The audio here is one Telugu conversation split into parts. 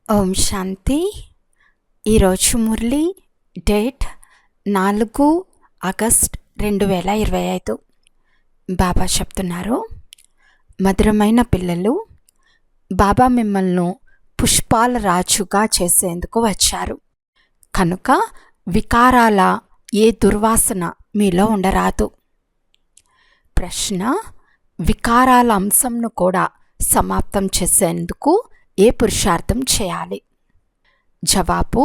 ఓం శాంతి. ఈరోజు మురళి డేట్ 4 ఆగస్ట్ 2025. బాబా చెప్తున్నారు, మధురమైన పిల్లలు, బాబా మిమ్మల్ని పుష్పాల రాజుగా చేసేందుకు వచ్చారు. కనుక వికారాల ఏ దుర్వాసన మీలో ఉండరాదు. ప్రశ్న: వికారాల అంశంను కూడా సమాప్తం చేసేందుకు ఏ పురుషార్థం చేయాలి? జవాబు: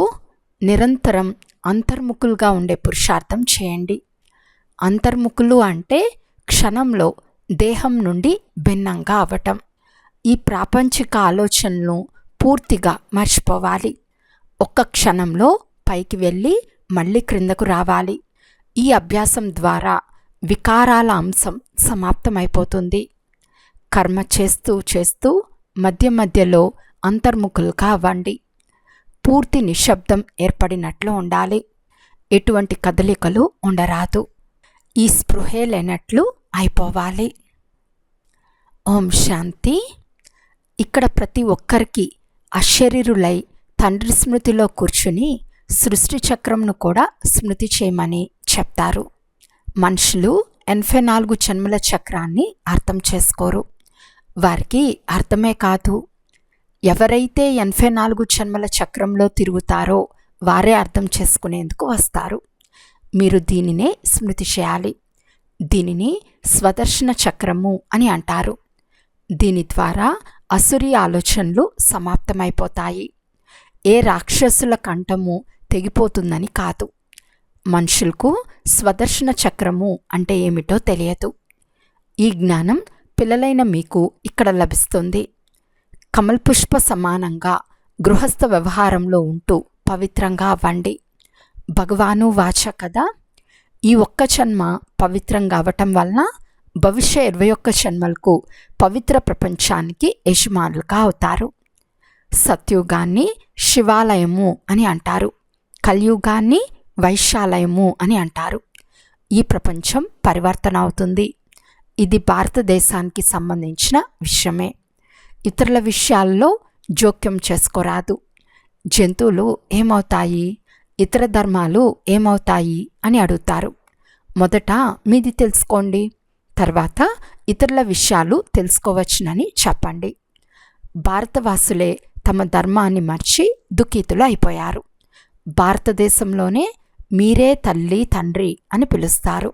నిరంతరం అంతర్ముఖులుగా ఉండే పురుషార్థం చేయండి. అంతర్ముఖులు అంటే క్షణంలో దేహం నుండి భిన్నంగా అవ్వటం. ఈ ప్రాపంచిక ఆలోచనలు పూర్తిగా మర్చిపోవాలి. ఒక్క క్షణంలో పైకి వెళ్ళి మళ్ళీ క్రిందకు రావాలి. ఈ అభ్యాసం ద్వారా వికారాల అంశం సమాప్తమైపోతుంది. కర్మ చేస్తూ చేస్తూ మధ్య మధ్యలో అంతర్ముఖులుగా అవ్వండి. పూర్తి నిశ్శబ్దం ఏర్పడినట్లు ఉండాలి. ఎటువంటి కదలికలు ఉండరాదు. ఈ స్పృహే లేనట్లు అయిపోవాలి. ఓం శాంతి. ఇక్కడ ప్రతి ఒక్కరికి అశరీరులై తండ్రి స్మృతిలో కూర్చుని సృష్టి చక్రంను కూడా స్మృతి చేయమని చెప్తారు. మనుషులు 84 జన్మల చక్రాన్ని అర్థం చేసుకోరు. వారికి అర్థమే కాదు. ఎవరైతే 84 జన్మల చక్రంలో తిరుగుతారో వారే అర్థం చేసుకునేందుకు వస్తారు. మీరు దీనినే స్మృతి చేయాలి. దీనిని స్వదర్శన చక్రము అని అంటారు. దీని ద్వారా అసురీ ఆలోచనలు సమాప్తమైపోతాయి. ఏ రాక్షసుల కంఠము తెగిపోతుందని కాదు. మనుషులకు స్వదర్శన చక్రము అంటే ఏమిటో తెలియదు. ఈ జ్ఞానం పిల్లలైన మీకు ఇక్కడ లభిస్తుంది. కమల్ పుష్ప సమానంగా గృహస్థ వ్యవహారంలో ఉంటూ పవిత్రంగా అవ్వండి. భగవాను వాచ కదా. ఈ ఒక్క జన్మ పవిత్రంగా అవ్వటం వలన భవిష్య 21 జన్మలకు పవిత్ర ప్రపంచానికి యజమానులుగా అవుతారు. సత్యుగాన్ని శివాలయము అని అంటారు. కలియుగాన్ని వైశాలయము అని అంటారు. ఈ ప్రపంచం పరివర్తన అవుతుంది. ఇది భారతదేశానికి సంబంధించిన విషయమే. ఇతరుల విషయాల్లో జోక్యం చేసుకోరాదు. జంతువులు ఏమవుతాయి, ఇతర ధర్మాలు ఏమవుతాయి అని అడుగుతారు. మొదట మీది తెలుసుకోండి, తర్వాత ఇతరుల విషయాలు తెలుసుకోవచ్చునని చెప్పండి. భారతవాసులే తమ ధర్మాన్ని మర్చి దుఃఖితులు అయిపోయారు. భారతదేశంలోనే మీరే తల్లి తండ్రి అని పిలుస్తారు.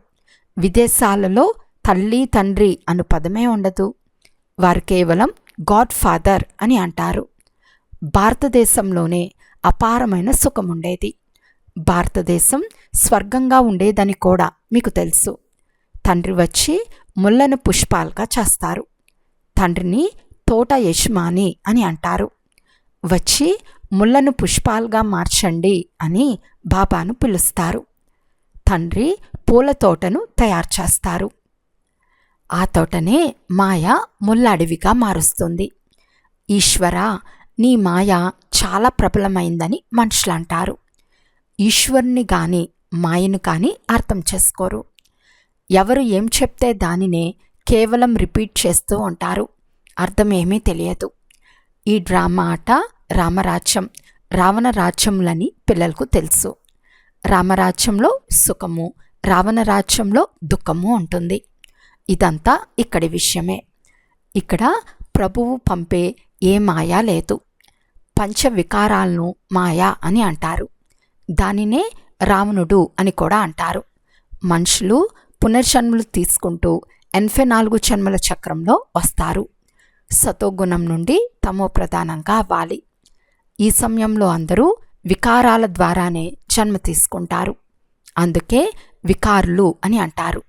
విదేశాలలో తల్లి తండ్రి అను పదమే ఉండదు. వారు కేవలం గాడ్ ఫాదర్ అని అంటారు. భారతదేశంలోనే అపారమైన సుఖం ఉండేది. భారతదేశం స్వర్గంగా ఉండేదని కూడా మీకు తెలుసు. తండ్రి వచ్చి ముళ్ళను పుష్పాలుగా చేస్తారు. తండ్రిని తోట యజమాని అని అంటారు. వచ్చి ముళ్ళను పుష్పాలుగా మార్చండి అని బాబాను పిలుస్తారు. తండ్రి పూల తోటను తయారు చేస్తారు. ఆ తోటనే మాయ ముళ్ళ అడవిగా మారుస్తుంది. ఈశ్వర, నీ మాయ చాలా ప్రబలమైందని మనుషులు అంటారు. ఈశ్వరుని కానీ మాయను కానీ అర్థం చేసుకోరు. ఎవరు ఏం చెప్తే దానినే కేవలం రిపీట్ చేస్తూ ఉంటారు. అర్థం ఏమీ తెలియదు. ఈ డ్రామా ఆట రామరాజ్యం, రావణ రాజ్యములని పిల్లలకు తెలుసు. రామరాజ్యంలో సుఖము, రావణ రాజ్యంలో దుఃఖము ఉంటుంది. ఇదంతా ఇక్కడి విషయమే. ఇక్కడ ప్రభువు పంపే ఏ మాయా లేదు. పంచవికారాలను మాయా అని అంటారు. దానినే రావణుడు అని కూడా అంటారు. మనుషులు పునర్జన్మలు తీసుకుంటూ 84 జన్మల చక్రంలో వస్తారు. సతోగుణం నుండి తమో ప్రధానంగా అవ్వాలి. ఈ సమయంలో అందరూ వికారాల ద్వారానే జన్మ తీసుకుంటారు. అందుకే వికారులు అని అంటారు.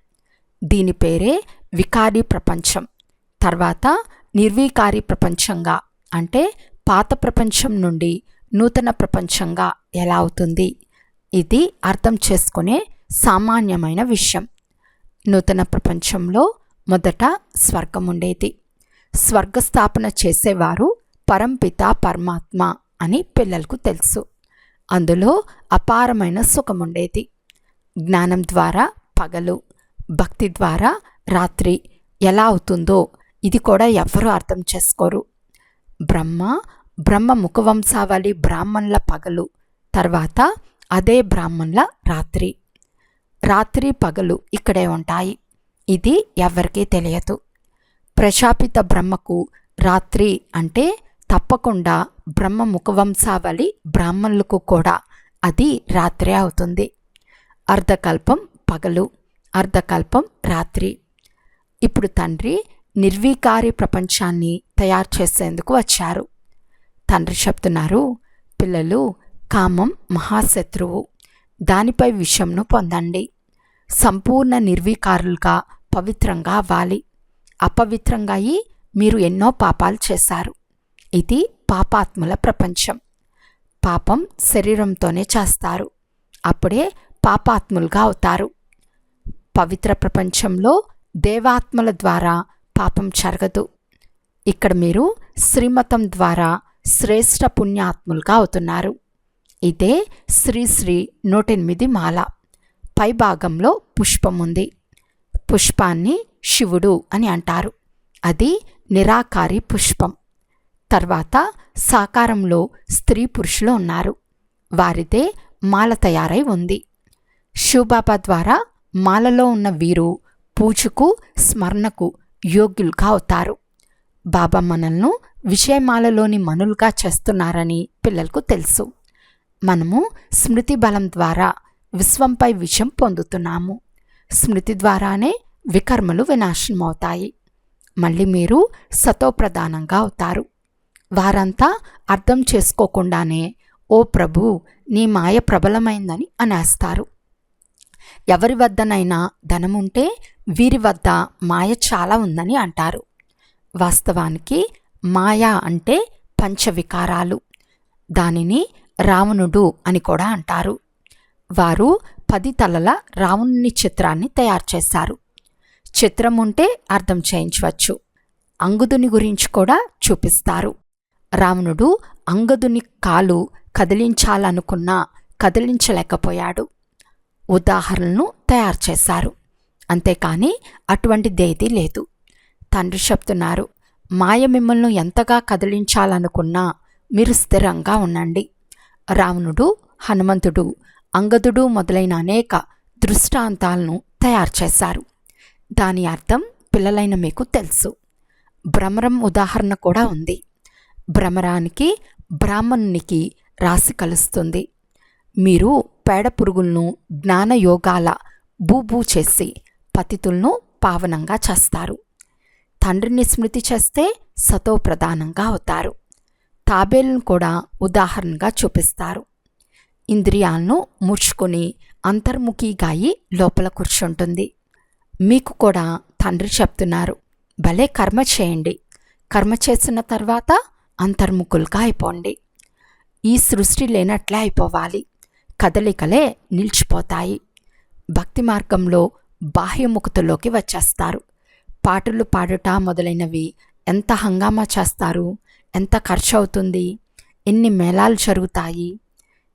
దీని పేరే వికారీ ప్రపంచం. తర్వాత నిర్వికారీ ప్రపంచంగా అంటే పాత ప్రపంచం నుండి నూతన ప్రపంచంగా ఎలా అవుతుంది? ఇది అర్థం చేసుకునే సామాన్యమైన విషయం. నూతన ప్రపంచంలో మొదట స్వర్గం ఉండేది. స్వర్గస్థాపన చేసేవారు పరంపిత పరమాత్మ అని పిల్లలకు తెలుసు. అందులో అపారమైన సుఖముండేది. జ్ఞానం ద్వారా పగలు, భక్తి ద్వారా రాత్రి ఎలా అవుతుందో ఇది కూడా ఎవ్వరూ అర్థం చేసుకోరు. బ్రహ్మ బ్రహ్మ ముఖవంశావళి బ్రాహ్మణుల పగలు, తర్వాత అదే బ్రాహ్మణుల రాత్రి. రాత్రి పగలు ఇక్కడే ఉంటాయి. ఇది ఎవరికీ తెలియదు. ప్రజాపిత బ్రహ్మకు రాత్రి అంటే తప్పకుండా బ్రహ్మ ముఖవంశావళి బ్రాహ్మణులకు కూడా అది రాత్రే అవుతుంది. అర్ధకల్పం పగలు, అర్ధకల్పం రాత్రి. ఇప్పుడు తండ్రి నిర్వీకారి ప్రపంచాన్ని తయారు చేసేందుకు వచ్చారు. తండ్రి చెప్తున్నారు, పిల్లలు, కామం మహాశత్రువు, దానిపై విషయంను పొందండి. సంపూర్ణ నిర్వీకారులుగా పవిత్రంగా అవ్వాలి. అపవిత్రంగా అయి మీరు ఎన్నో పాపాలు చేశారు. ఇది పాపాత్ముల ప్రపంచం. పాపం శరీరంతోనే చేస్తారు, అప్పుడే పాపాత్ములుగా అవుతారు. పవిత్ర ప్రపంచంలో దేవాత్మల ద్వారా పాపం జరగదు. ఇక్కడ మీరు శ్రీమతం ద్వారా శ్రేష్ఠ పుణ్యాత్ములుగా అవుతున్నారు. ఇదే శ్రీ 108 మాల. పై భాగంలో పుష్పం ఉంది. పుష్పాన్ని శివుడు అని అంటారు. అది నిరాకారి పుష్పం. తర్వాత సాకారంలో స్త్రీ పురుషులు ఉన్నారు. వారిదే మాల తయారై ఉంది. శివబాబా ద్వారా మాలలో ఉన్న వీరు పూజకు స్మరణకు యోగ్యులుగా అవుతారు. బాబా మనల్ని విషయమాలలోని మనులుగా చేస్తున్నారని పిల్లలకు తెలుసు. మనము స్మృతి బలం ద్వారా విశ్వంపై విజయం పొందుతున్నాము. స్మృతి ద్వారానే వికర్మలు వినాశనమవుతాయి. మళ్ళీ మీరు సతోప్రధానంగా అవుతారు. వారంతా అర్థం చేసుకోకుండానే ఓ ప్రభు, నీ మాయ ప్రబలమైందని అనేస్తారు. ఎవరి వద్దనైనా ధనముంటే వీరి వద్ద మాయ చాలా ఉందని అంటారు. వాస్తవానికి మాయ అంటే పంచవికారాలు. దానిని రావణుడు అని కూడా అంటారు. వారు 10 తలల రావణుని చిత్రాన్ని తయారు చేశారు. చిత్రం ఉంటే అర్థం చేయించవచ్చు. అంగదుని గురించి కూడా చూపిస్తారు. రావణుడు అంగదుని కాలు కదిలించాలనుకున్నా కదిలించలేకపోయాడు. ఉదాహరణను తయారు చేశారు. అంతేకాని అటువంటిదేదీ లేదు. తండ్రి చెప్తున్నారు, మాయ మిమ్మల్ని ఎంతగా కదిలించాలనుకున్నా మీరు స్థిరంగా ఉండండి. రావణుడు, హనుమంతుడు, అంగదుడు మొదలైన అనేక దృష్టాంతాలను తయారు చేశారు. దాని అర్థం పిల్లలైన మీకు తెలుసు. భ్రమరం ఉదాహరణ కూడా ఉంది. భ్రమరానికి బ్రాహ్మణునికి రాశి కలుస్తుంది. మీరు పేడ పురుగులను జ్ఞానయోగాల బూబూ చేసి పతితులను పావనంగా చేస్తారు. తండ్రిని స్మృతి చేస్తే సతోప్రధానంగా అవుతారు. తాబేలును కూడా ఉదాహరణగా చూపిస్తారు. ఇంద్రియాలను ముడుచుకొని అంతర్ముఖిగాయి లోపల కూర్చుంటుంది. మీకు కూడా తండ్రి చెప్తున్నారు, భలే కర్మ చేయండి. కర్మ చేసిన తర్వాత అంతర్ముఖులుగా అయిపోండి. ఈ సృష్టి లేనట్లే అయిపోవాలి. కదలికలే నిలిచిపోతాయి. భక్తి మార్గంలో బాహ్యముఖతలోకి వచ్చేస్తారు. పాటలు పాడుట మొదలైనవి ఎంత హంగామా చేస్తారు, ఎంత ఖర్చు అవుతుంది, ఎన్ని మేళాలు జరుగుతాయి.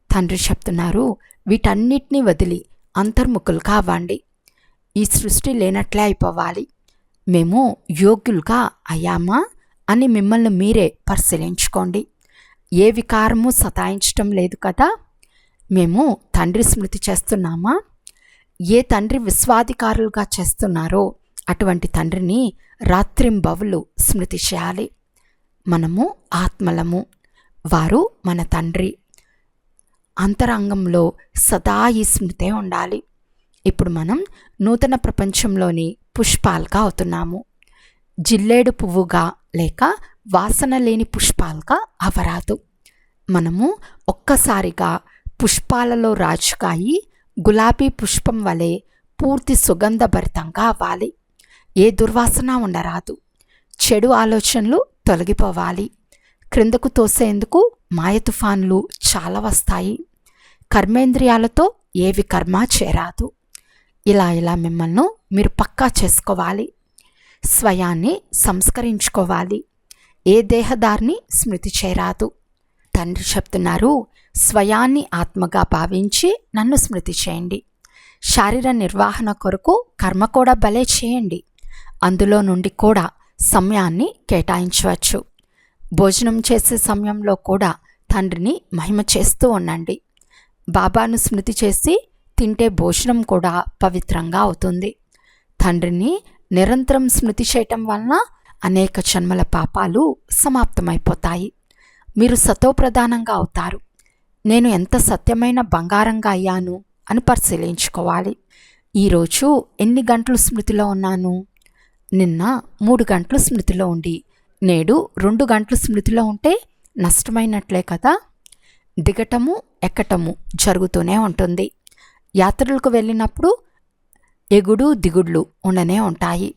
తండ్రి చెప్తున్నారు, వీటన్నిటినీ వదిలి అంతర్ముఖులుగా అవ్వండి. ఈ సృష్టి లేనట్లే అయిపోవాలి. మేము యోగ్యులుగా అయ్యామా అని మిమ్మల్ని మీరే పరిశీలించుకోండి. ఏ వికారము సతాయించటం లేదు కదా. మేము తండ్రి స్మృతి చేస్తున్నామా? ఏ తండ్రి విశ్వాధికారులుగా చేస్తున్నారో అటువంటి తండ్రిని రాత్రింబవలు స్మృతి చేయాలి. మనము ఆత్మలము, వారు మన తండ్రి. అంతరంగంలో సదా ఈ స్మృతే ఉండాలి. ఇప్పుడు మనం నూతన ప్రపంచంలోని పుష్పాలుగా అవుతున్నాము. జిల్లేడు పువ్వుగా లేక వాసన లేని పుష్పాలుగా అవరాదు. మనము ఒక్కసారిగా పుష్పాలలో రాజుకాయి గులాబీ పుష్పం వలె పూర్తి సుగంధభరితంగా అవ్వాలి. ఏ దుర్వాసన ఉండరాదు. చెడు ఆలోచనలు తొలగిపోవాలి. క్రిందకు తోసేందుకు మాయ తుఫాన్లు చాలా వస్తాయి. కర్మేంద్రియాలతో ఏవి కర్మ చేరాదు. ఇలా మిమ్మల్ని మీరు పక్కా చేసుకోవాలి. స్వయాన్ని సంస్కరించుకోవాలి. ఏ దేహదారిని స్మృతి చేరాదు. తండ్రి చెప్తున్నారు, స్వయాన్ని ఆత్మగా భావించి నన్ను స్మృతి చేయండి. శారీర నిర్వహణ కొరకు కర్మ కూడా భలే చేయండి. అందులో నుండి కూడా సమయాన్ని కేటాయించవచ్చు. భోజనం చేసే సమయంలో కూడా తండ్రిని మహిమ చేస్తూ ఉండండి. బాబాను స్మృతి చేసి తింటే భోజనం కూడా పవిత్రంగా అవుతుంది. తండ్రిని నిరంతరం స్మృతి చేయటం వలన అనేక జన్మల పాపాలు సమాప్తమైపోతాయి. మీరు సతోప్రధానంగా అవుతారు. నేను ఎంత సత్యమైన బంగారంగా అయ్యాను అని పరిశీలించుకోవాలి. ఈరోజు ఎన్ని గంటలు స్మృతిలో ఉన్నాను? నిన్న 3 గంటలు స్మృతిలో ఉండి నేడు 2 గంటలు స్మృతిలో ఉంటే నష్టమైనట్లే కదా. దిగటము ఎక్కటము జరుగుతూనే ఉంటుంది. యాత్రలకు వెళ్ళినప్పుడు ఎగుడు దిగుళ్ళు ఉండనే ఉంటాయి.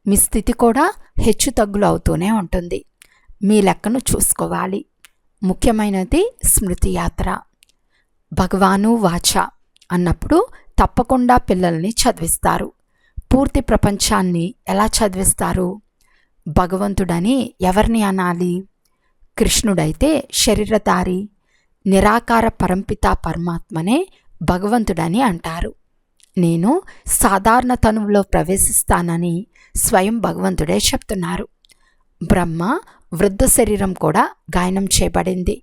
మీ స్థితి కూడా హెచ్చు తగ్గులు అవుతూనే ఉంటుంది. మీ లెక్కను చూసుకోవాలి. ముఖ్యమైనది స్మృతి యాత్ర. భగవాను వాచ అన్నప్పుడు తప్పకుండా పిల్లల్ని చదివిస్తారు. పూర్తి ప్రపంచాన్ని ఎలా చదివిస్తారు? భగవంతుడని ఎవరిని అనాలి? కృష్ణుడైతే శరీరధారి, నిరాకార పరంపిత పరమాత్మనే భగవంతుడని అంటారు. నేను సాధారణ తనువులో ప్రవేశిస్తానని స్వయం భగవంతుడే చెప్తున్నారు. బ్రహ్మ వృద్ధ శరీరం కూడా గాయనం చేయబడింది.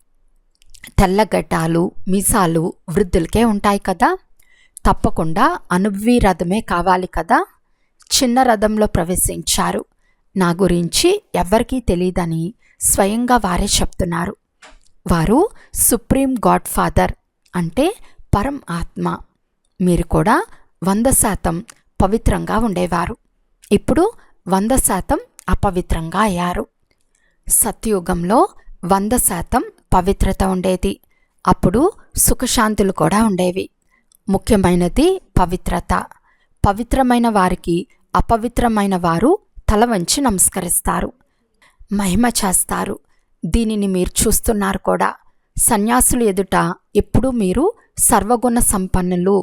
తెల్లగడ్డాలు మీసాలు వృద్ధులకే ఉంటాయి కదా. తప్పకుండా అనుభవీ రథమే కావాలి కదా. చిన్న రథంలో ప్రవేశించారు. నా గురించి ఎవ్వరికీ తెలియదని స్వయంగా వారే చెప్తున్నారు. వారు సుప్రీం గాడ్ ఫాదర్ అంటే పరం ఆత్మ. మీరు కూడా 100% పవిత్రంగా ఉండేవారు. ఇప్పుడు 100% అపవిత్రంగా అయ్యారు. సత్యుగంలో 100% పవిత్రత ఉండేది. అప్పుడు సుఖశాంతులు కూడా ఉండేవి. ముఖ్యమైనది పవిత్రత. పవిత్రమైన వారికి అపవిత్రమైన వారు తల వంచి నమస్కరిస్తారు, మహిమ చేస్తారు. దీనిని మీరు చూస్తున్నారు కూడా. సన్యాసులు ఎదుట ఎప్పుడూ మీరు సర్వగుణ సంపన్నులు,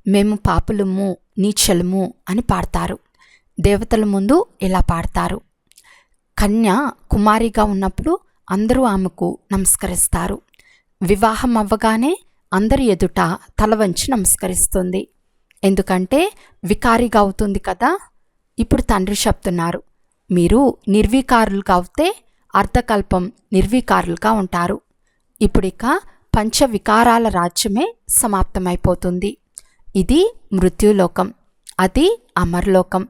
మేము పాపులము నీచలము అని పాడతారు. దేవతల ముందు ఇలా పాడతారు. కన్య కుమారిగా ఉన్నప్పుడు అందరూ ఆమెకు నమస్కరిస్తారు. వివాహం అవ్వగానే అందరి ఎదుట తల వంచి నమస్కరిస్తుంది. ఎందుకంటే వికారిగా అవుతుంది కదా. ఇప్పుడు తండ్రి చెప్తున్నారు, మీరు నిర్వికారులుగా అవుతే అర్ధకల్పం నిర్వికారులుగా ఉంటారు. ఇప్పుడిక పంచవికారాల రాజ్యమే సమాప్తమైపోతుంది. ఇది మృత్యులోకం, అది అమర్లోకం.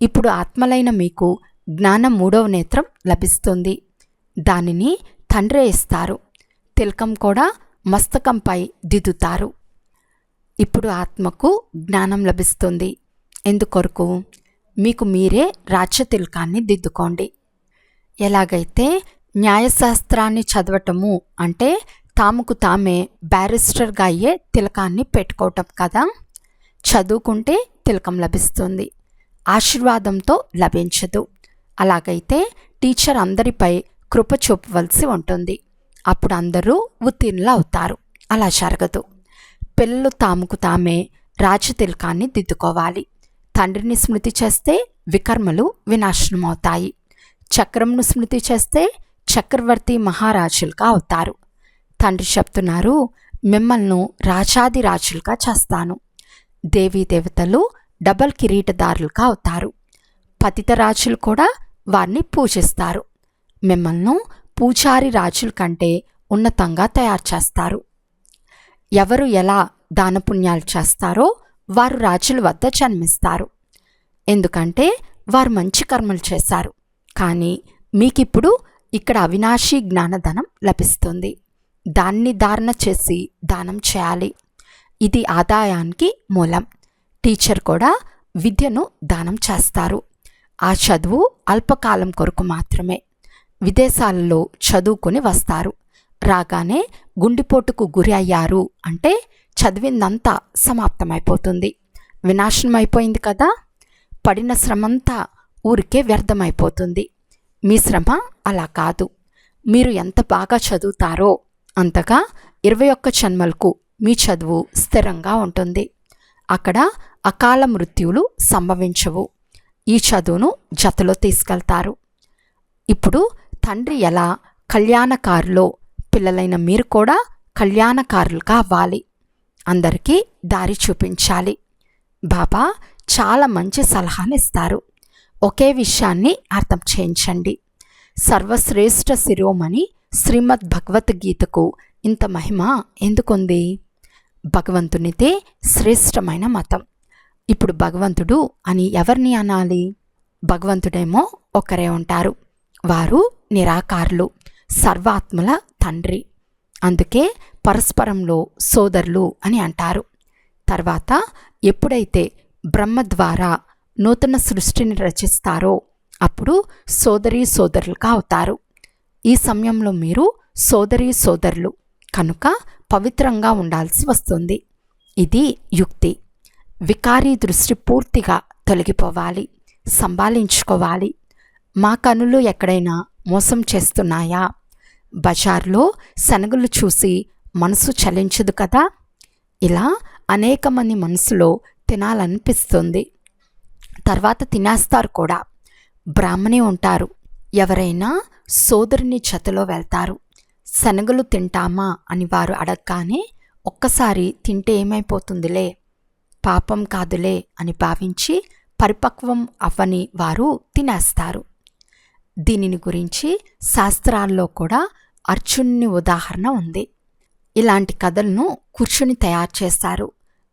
ఇప్పుడు ఆత్మలైన మీకు జ్ఞానం 3వ నేత్రం లభిస్తుంది. దానిని తండ్రే ఇస్తారు. తిలకం కూడా మస్తకంపై దిద్దుతారు. ఇప్పుడు ఆత్మకు జ్ఞానం లభిస్తుంది. ఎందుకొరకు? మీకు మీరే రాజ్య తిలకాన్ని దిద్దుకోండి. ఎలాగైతే న్యాయశాస్త్రాన్ని చదవటము అంటే తాముకు తామే బ్యారిస్టర్గా అయ్యే తిలకాన్ని పెట్టుకోవటం కదా. చదువుకుంటే తిలకం లభిస్తుంది, ఆశీర్వాదంతో లభించదు. అలాగైతే టీచర్ అందరిపై కృప చూపవలసి ఉంటుంది. అప్పుడు అందరూ ఉత్తీర్ణులు అవుతారు. అలా జరగదు. పిల్లలు తాముకు తామే రాజతిలకాన్ని దిద్దుకోవాలి. తండ్రిని స్మృతి చేస్తే వికర్మలు వినాశనమవుతాయి. చక్రంను స్మృతి చేస్తే చక్రవర్తి మహారాజులుగా అవుతారు. తండ్రి చెప్తున్నారు, మిమ్మల్ని రాజాది రాజులుగా చేస్తాను. దేవీ దేవతలు డబల్ కిరీటదారులుగా అవుతారు. పతిత రాజులు కూడా వారిని పూజిస్తారు. మిమ్మల్ని పూజారి రాజుల కంటే ఉన్నతంగా తయారు చేస్తారు. ఎవరు ఎలా దానపుణ్యాలు చేస్తారో వారు రాజుల వద్ద జన్మిస్తారు. ఎందుకంటే వారు మంచి కర్మలు చేశారు. కానీ మీకిప్పుడు ఇక్కడ అవినాశీ జ్ఞానధనం లభిస్తుంది. దాన్ని ధారణ చేసి దానం చేయాలి. ఇది ఆదాయానికి మూలం. టీచర్ కూడా విద్యను దానం చేస్తారు. ఆ చదువు అల్పకాలం కొరకు మాత్రమే. విదేశాలలో చదువుకుని వస్తారు. రాగానే గుండెపోటుకు గురి అయ్యారు అంటే చదివిందంతా సమాప్తమైపోతుంది, వినాశనమైపోయింది కదా. పడిన శ్రమంతా ఊరికే వ్యర్థమైపోతుంది. మీ శ్రమ అలా కాదు. మీరు ఎంత బాగా చదువుతారో అంతగా 21 జన్మలకు మీ చదువు స్థిరంగా ఉంటుంది. అక్కడ అకాల మృత్యువులు సంభవించవు. ఈ చదువును జతలో తీసుకెళ్తారు. ఇప్పుడు తండ్రి ఎలా కళ్యాణకారులో పిల్లలైన మీరు కూడా కళ్యాణకారులుగా అవ్వాలి. అందరికీ దారి చూపించాలి. బాబా చాలా మంచి సలహాని ఇస్తారు. ఒకే విషయాన్ని అర్థం చేయించండి. సర్వశ్రేష్ఠ శిరోమణి శ్రీమద్ భగవద్గీతకు ఇంత మహిమ ఎందుకుంది? భగవంతునిదే శ్రేష్టమైన మతం. ఇప్పుడు భగవంతుడు అని ఎవరిని అనాలి? భగవంతుడేమో ఒకరే ఉంటారు. వారు నిరాకారులు, సర్వాత్మల తండ్రి. అందుకే పరస్పరంలో సోదరులు అని అంటారు. తర్వాత ఎప్పుడైతే బ్రహ్మ ద్వారా నూతన సృష్టిని రచిస్తారో అప్పుడు సోదరీ సోదరులుగా అవుతారు. ఈ సమయంలో మీరు సోదరీ సోదరులు కనుక పవిత్రంగా ఉండాల్సి వస్తుంది. ఇది యుక్తి. వికారీ దృష్టి పూర్తిగా తొలగిపోవాలి, సంభాళించుకోవాలి. మా కనులు ఎక్కడైనా మోసం చేస్తున్నాయా? బజార్లో శనగలు చూసి మనసు చలించదు కదా. ఇలా అనేక మంది మనసులో తినాలనిపిస్తుంది, తర్వాత తినేస్తారు కూడా. బ్రాహ్మణి ఉంటారు, ఎవరైనా సోదరుని జతలో వెళ్తారు. శనగలు తింటామా అని వారు అడగగానే ఒక్కసారి తింటే ఏమైపోతుందిలే, పాపం కాదులే అని భావించి పరిపక్వం అవ్వని వారు తినేస్తారు. దీనిని గురించి శాస్త్రాల్లో కూడా అర్జునుని ఉదాహరణ ఉంది. ఇలాంటి కథలను కూర్చుని తయారు చేస్తారు.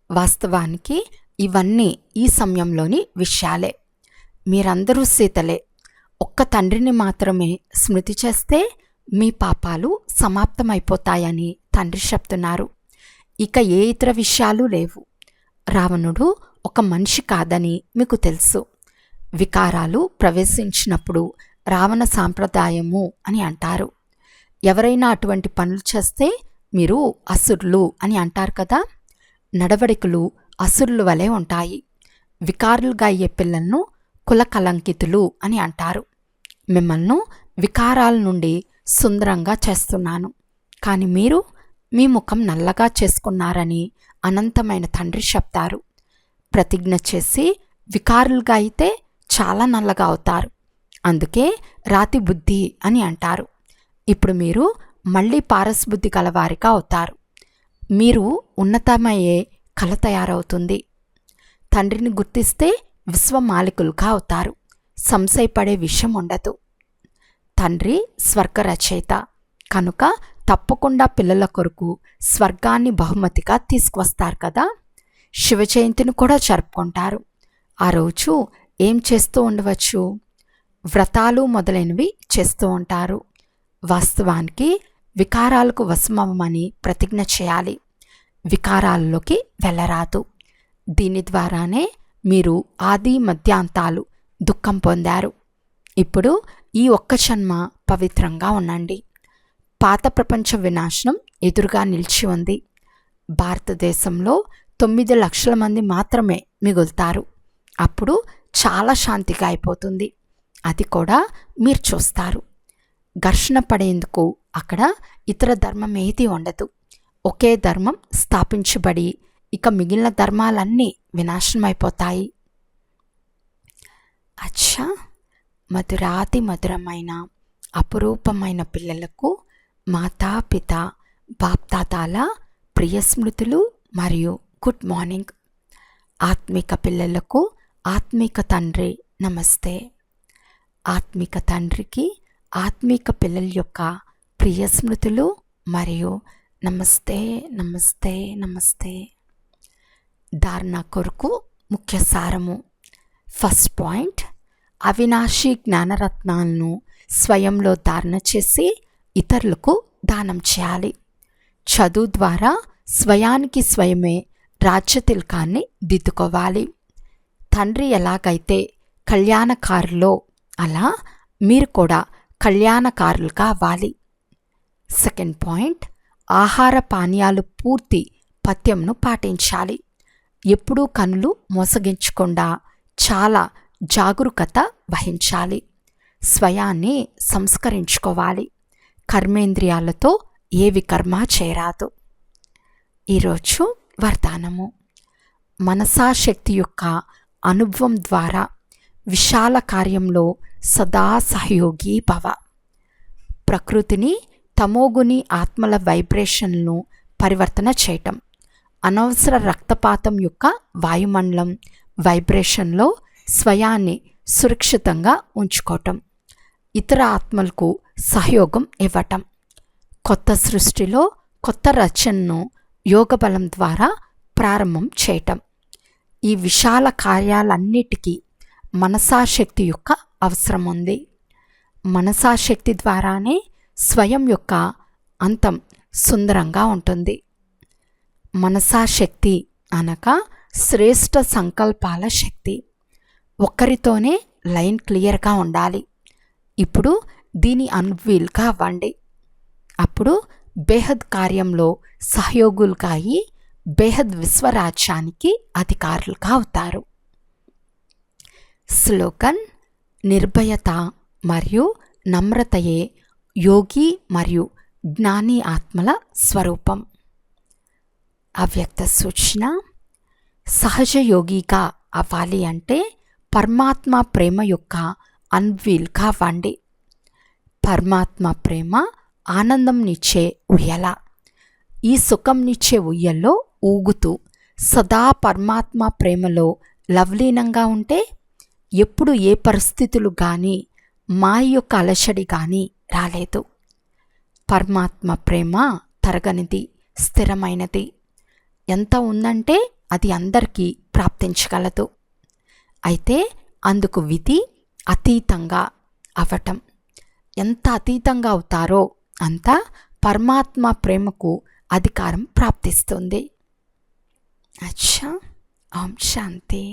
వాస్తవానికి ఇవన్నీ ఈ సమయంలోని విషయాలే. మీరందరూ సీతలే. ఒక్క తండ్రిని మాత్రమే స్మృతి చేస్తే మీ పాపాలు సమాప్తమైపోతాయని తండ్రి చెప్తున్నారు. ఇక ఏ ఇతర విషయాలు లేవు. రావణుడు ఒక మనిషి కాదని మీకు తెలుసు. వికారాలు ప్రవేశించినప్పుడు రావణ సాంప్రదాయము అని అంటారు. ఎవరైనా అటువంటి పనులు చేస్తే మీరు అసురులు అని అంటారు కదా. నడవడికలు అసురుల వలె ఉంటాయి. వికారులుగా అయ్యే పిల్లలను కుల కలంకితులు అని అంటారు. మిమ్మల్ని వికారాల నుండి సుందరంగా చేస్తున్నాను, కానీ మీరు మీ ముఖం నల్లగా చేసుకున్నారని అనంతమైన తండ్రి చెప్తారు. ప్రతిజ్ఞ చేసి వికారులుగా అయితే చాలా నల్లగా అవుతారు. అందుకే రాతి బుద్ధి అని అంటారు. ఇప్పుడు మీరు మళ్ళీ పారస్బుద్ధి గలవారిగా అవుతారు. మీరు ఉన్నతమయ్యే కళ తయారవుతుంది. తండ్రిని గుర్తిస్తే విశ్వమాలికులుగా అవుతారు. సంశయపడే విషయం ఉండదు. తండ్రి స్వర్గ రచయిత కనుక తప్పకుండా పిల్లల కొరకు స్వర్గాన్ని బహుమతిగా తీసుకువస్తారు కదా. శివ జయంతిని కూడా జరుపుకుంటారు. ఆ రోజు ఏం చేస్తూ ఉండవచ్చు? వ్రతాలు మొదలైనవి చేస్తూ ఉంటారు. వాస్తవానికి వికారాలకు వశమవ్వమని ప్రతిజ్ఞ చేయాలి. వికారాల్లోకి వెళ్ళరాదు. దీని ద్వారానే మీరు ఆది మధ్యాంతాలు దుఃఖం పొందారు. ఇప్పుడు ఈ ఒక్క జన్మ పవిత్రంగా ఉండండి. పాత ప్రపంచ వినాశనం ఎదురుగా నిలిచి ఉంది. భారతదేశంలో 9 లక్షల మంది మాత్రమే మిగులుతారు. అప్పుడు చాలా శాంతిగా అయిపోతుంది. అది కూడా మీరు చూస్తారు. ఘర్షణ పడేందుకు అక్కడ ఇతర ధర్మం ఏది ఉండదు. ఒకే ధర్మం స్థాపించబడి ఇక మిగిలిన ధర్మాలన్నీ వినాశనమైపోతాయి. అచ్చా, మధురాతి మధురమైన అపురూపమైన పిల్లలకు మాతాపిత బాప్తాతాల ప్రియ స్మృతులు మరియు గుడ్ మార్నింగ్. ఆత్మిక పిల్లలకు ఆత్మిక తండ్రి నమస్తే. ఆత్మిక తండ్రికి ఆత్మిక పిల్లల యొక్క ప్రియ స్మృతులు మరియు నమస్తే నమస్తే నమస్తే. ధారణ కొరకు ముఖ్య సారము. ఫస్ట్ పాయింట్, అవినాశి జ్ఞానరత్నాలను స్వయంలో ధారణ చేసి ఇతరులకు దానం చేయాలి. చదువు ద్వారా స్వయానికి స్వయమే రాజ్యతిలకాన్ని దిద్దుకోవాలి. తండ్రి ఎలాగైతే కళ్యాణకారులో అలా మీరు కూడా కళ్యాణకారులుగా అవ్వాలి. సెకండ్ పాయింట్, ఆహార పానీయాలు పూర్తి పథ్యంను పాటించాలి. ఎప్పుడూ కనులు మోసగించకుండా చాలా జాగరూకత వహించాలి. స్వయాన్ని సంస్కరించుకోవాలి. కర్మేంద్రియాలతో ఏ వికర్మ చేయరాదు. ఈరోజు వరదానము. మనసాశక్తి యొక్క అనుభవం ద్వారా విశాల కార్యంలో సదా సహయోగి భవ. ప్రకృతిని తమోగుని ఆత్మల వైబ్రేషన్లను పరివర్తన చేయటం, అనవసర రక్తపాతం యొక్క వాయుమండలం వైబ్రేషన్లో స్వయాన్ని సురక్షితంగా ఉంచుకోవటం, ఇతర ఆత్మలకు సహయోగం ఇవ్వటం, కొత్త సృష్టిలో కొత్త రచనను యోగబలం ద్వారా ప్రారంభం చేయటం. ఈ విశాల కార్యాలన్నిటికీ మనసాశక్తి యొక్క అవసరం ఉంది. మనసాశక్తి ద్వారానే స్వయం యొక్క అంతం సుందరంగా ఉంటుంది. మనసాశక్తి అనగా శ్రేష్ఠ సంకల్పాల శక్తి. ఒక్కరితోనే లైన్ క్లియర్గా ఉండాలి. ఇప్పుడు దీని అన్వీల్గా అవ్వండి. అప్పుడు బేహద్ కార్యంలో సహయోగులుగా అయి బేహద్ విశ్వరాజ్యానికి అధికారులుగా అవుతారు. స్లోగన్: నిర్భయత మరియు నమ్రతయే యోగి మరియు జ్ఞాని ఆత్మల స్వరూపం. అవ్యక్త సూచన: సహజ యోగిగా అవ్వాలి అంటే పరమాత్మ ప్రేమ యొక్క అన్వీల్గా అవ్వండి. పరమాత్మ ప్రేమ ఆనందంనిచ్చే ఉయ్యల. ఈ సుఖంనిచ్చే ఉయ్యల్లో ఊగుతూ సదా పరమాత్మ ప్రేమలో లవలీనంగా ఉంటే ఎప్పుడు ఏ పరిస్థితులు కానీ మాయ యొక్క అలసడి కానీ రాలేదు. పరమాత్మ ప్రేమ తరగనిది, స్థిరమైనది. ఎంత ఉందంటే అది అందరికీ ప్రాప్తించగలదు. అయితే అందుకు విధి అతీతంగా అవటం. ఎంత అతీతంగా అవుతారో అంత పరమాత్మ ప్రేమకు అధికారం ప్రాప్తిస్తుంది. అచ్చా, ఓం శాంతి.